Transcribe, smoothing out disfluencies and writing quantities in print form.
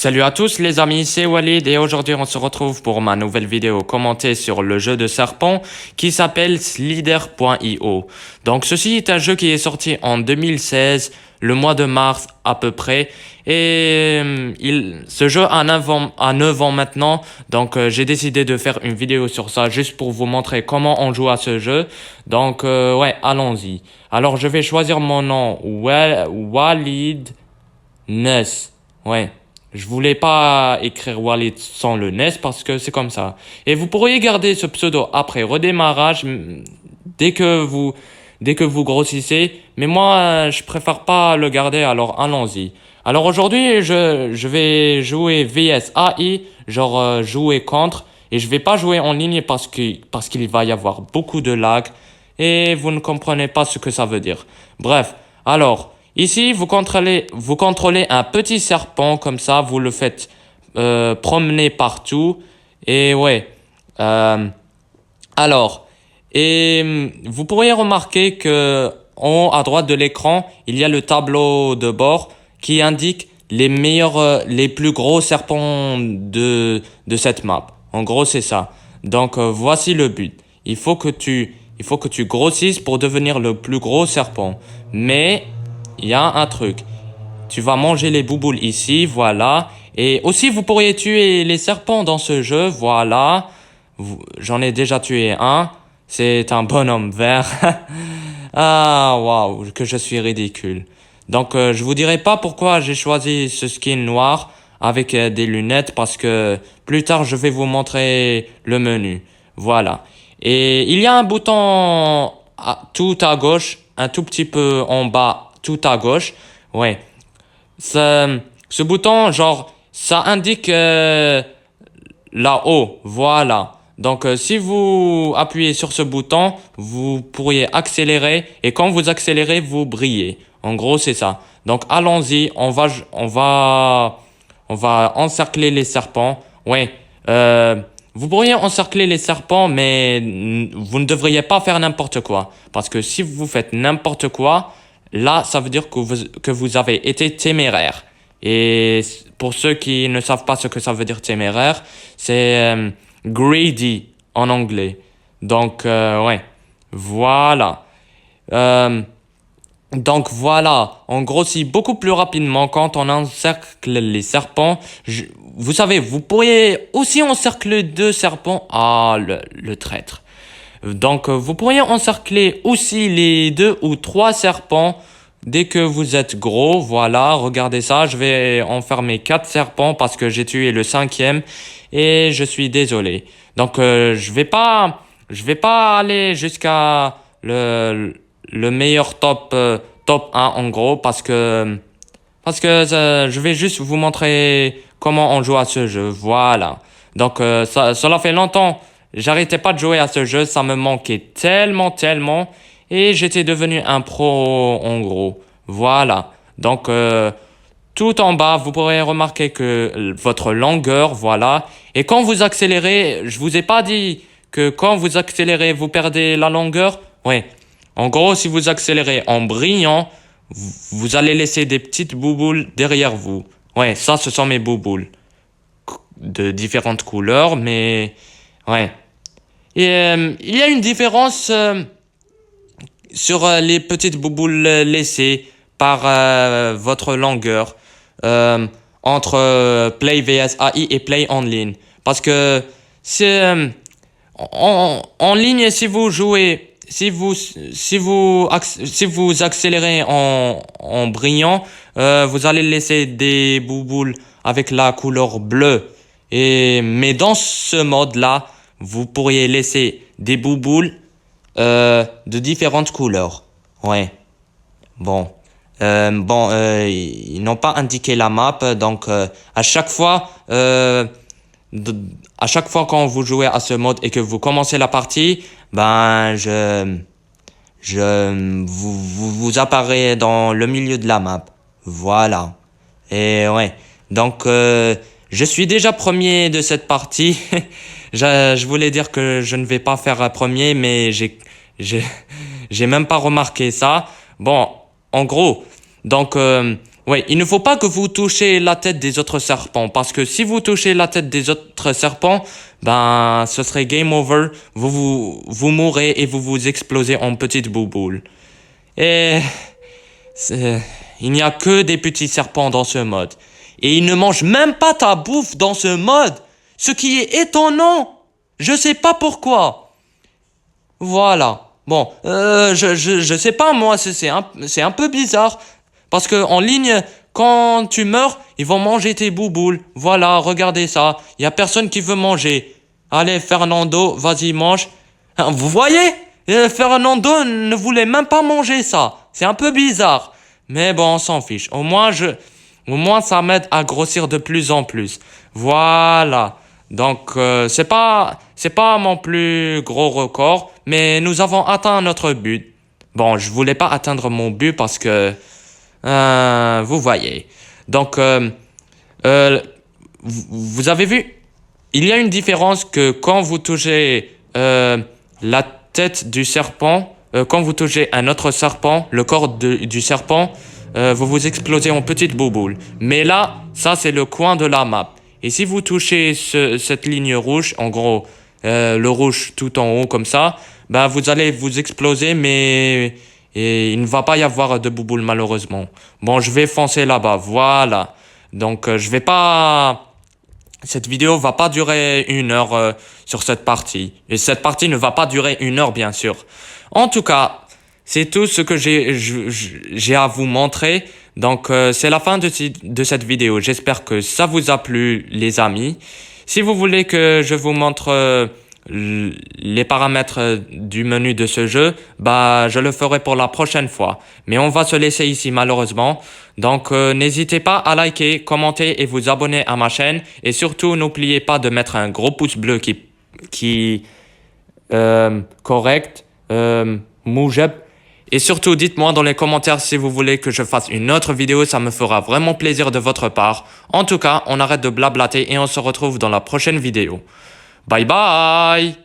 Salut à tous les amis, c'est Walid et aujourd'hui on se retrouve pour ma nouvelle vidéo commentée sur le jeu de serpent qui s'appelle Slither.io. Donc ceci est un jeu qui est sorti en 2016, le mois de mars à peu près. Et ce jeu a 9 ans maintenant, donc j'ai décidé de faire une vidéo sur ça juste pour vous montrer comment on joue à ce jeu. Donc ouais, allons-y. Alors je vais choisir mon nom, Walid Ness. Ouais. Je voulais pas écrire Walid sans le NES parce que c'est comme ça. Et vous pourriez garder ce pseudo après redémarrage dès que vous grossissez. Mais moi, je préfère pas le garder, alors allons-y. Alors aujourd'hui, je vais jouer VS AI, genre jouer contre. Et je vais pas jouer en ligne parce qu'il va y avoir beaucoup de lag. Et vous ne comprenez pas ce que ça veut dire. Bref, alors... Ici, vous contrôlez un petit serpent comme ça, vous le faites promener partout. Et ouais. Alors, vous pourriez remarquer que en haut à droite de l'écran, il y a le tableau de bord qui indique les plus gros serpents de cette map. En gros, c'est ça. Donc, voici le but. Il faut que tu grossisses pour devenir le plus gros serpent. Mais il y a un truc. Tu vas manger les bouboules ici, voilà. Et aussi, vous pourriez tuer les serpents dans ce jeu, voilà. J'en ai déjà tué un. C'est un bonhomme vert. Ah, waouh, que je suis ridicule. Donc, je vous dirai pas pourquoi j'ai choisi ce skin noir avec des lunettes parce que plus tard, je vais vous montrer le menu. Voilà. Et il y a un bouton tout à gauche, un tout petit peu en bas, tout à gauche. Ouais. Ce bouton, genre, ça indique là-haut. Voilà. Donc, si vous appuyez sur ce bouton, vous pourriez accélérer. Et quand vous accélérez, vous brillez. En gros, c'est ça. Donc, allons-y. On va encercler les serpents. Ouais. Vous pourriez encercler les serpents, mais vous ne devriez pas faire n'importe quoi. Parce que si vous faites n'importe quoi, là, ça veut dire que vous avez été téméraire. Et pour ceux qui ne savent pas ce que ça veut dire téméraire, c'est greedy en anglais. Donc, ouais. Voilà. Donc voilà, on grossit beaucoup plus rapidement quand on encercle les serpents. Vous savez, vous pourriez aussi encercler 2 serpents. Ah, le traître. Donc vous pourriez encercler aussi les 2 ou 3 serpents dès que vous êtes gros. Voilà, regardez ça, je vais enfermer 4 serpents parce que j'ai tué le 5e et je suis désolé. Donc je vais pas aller jusqu'à le meilleur top 1 en gros parce que je vais juste vous montrer comment on joue à ce jeu. Voilà. Donc cela fait longtemps. J'arrêtais pas de jouer à ce jeu, ça me manquait tellement et j'étais devenu un pro en gros. Voilà. Donc tout en bas, vous pourrez remarquer que votre longueur, voilà. Et quand vous accélérez, je vous ai pas dit que quand vous accélérez, vous perdez la longueur. Ouais. En gros, si vous accélérez en brillant, vous allez laisser des petites bouboules derrière vous. Ouais, ça, ce sont mes bouboules. De différentes couleurs, mais... Ouais. Et il y a une différence sur les petites bouboules laissées par votre longueur entre Play vs AI et Play en ligne. Parce que c'est en ligne, si vous jouez... Si vous accélérez en brillant, vous allez laisser des bouboules avec la couleur bleue. Mais dans ce mode-là, vous pourriez laisser des bouboules de différentes couleurs. Ouais. Bon. Ils n'ont pas indiqué la map, donc à chaque fois quand vous jouez à ce mode et que vous commencez la partie, ben vous apparaît dans le milieu de la map. Voilà. Et ouais. Donc je suis déjà premier de cette partie. Je voulais dire que je ne vais pas faire premier, mais j'ai même pas remarqué ça. Bon, en gros, donc Oui, il ne faut pas que vous touchiez la tête des autres serpents, parce que si vous touchez la tête des autres serpents, ben, ce serait game over, vous mourrez et vous vous explosez en petites bouboules. Et il n'y a que des petits serpents dans ce mode. Et ils ne mangent même pas ta bouffe dans ce mode, ce qui est étonnant. Je sais pas pourquoi. Voilà. Bon, je sais pas moi, c'est un peu bizarre. Parce que en ligne, quand tu meurs, ils vont manger tes bouboules. Voilà, regardez ça. Il y a personne qui veut manger. Allez, Fernando, vas-y, mange. Hein, vous voyez? Fernando ne voulait même pas manger ça. C'est un peu bizarre. Mais bon, on s'en fiche. Au moins, ça m'aide à grossir de plus en plus. Voilà. Donc, c'est pas mon plus gros record, mais nous avons atteint notre but. Bon, je voulais pas atteindre mon but parce que, vous voyez. Donc, vous avez vu, il y a une différence que quand vous touchez la tête du serpent, quand vous touchez un autre serpent, le corps du serpent, vous vous explosez en petites bouboules. Mais là, ça c'est le coin de la map. Et si vous touchez cette ligne rouge, en gros, le rouge tout en haut comme ça, ben vous allez vous exploser, mais et il ne va pas y avoir de bouboules malheureusement. Bon, je vais foncer là-bas, voilà. Donc je vais pas... Cette vidéo va pas durer 1 heure sur cette partie. Et cette partie ne va pas durer 1 heure, bien sûr. En tout cas, c'est tout ce que j'ai à vous montrer. Donc, c'est la fin de cette vidéo. J'espère que ça vous a plu, les amis. Si vous voulez que je vous montre les paramètres du menu de ce jeu, bah, je le ferai pour la prochaine fois. Mais on va se laisser ici, malheureusement. Donc, n'hésitez pas à liker, commenter et vous abonner à ma chaîne. Et surtout, n'oubliez pas de mettre un gros pouce bleu correct, moujeb. Et surtout, dites-moi dans les commentaires si vous voulez que je fasse une autre vidéo, ça me fera vraiment plaisir de votre part. En tout cas, on arrête de blablater et on se retrouve dans la prochaine vidéo. Bye bye!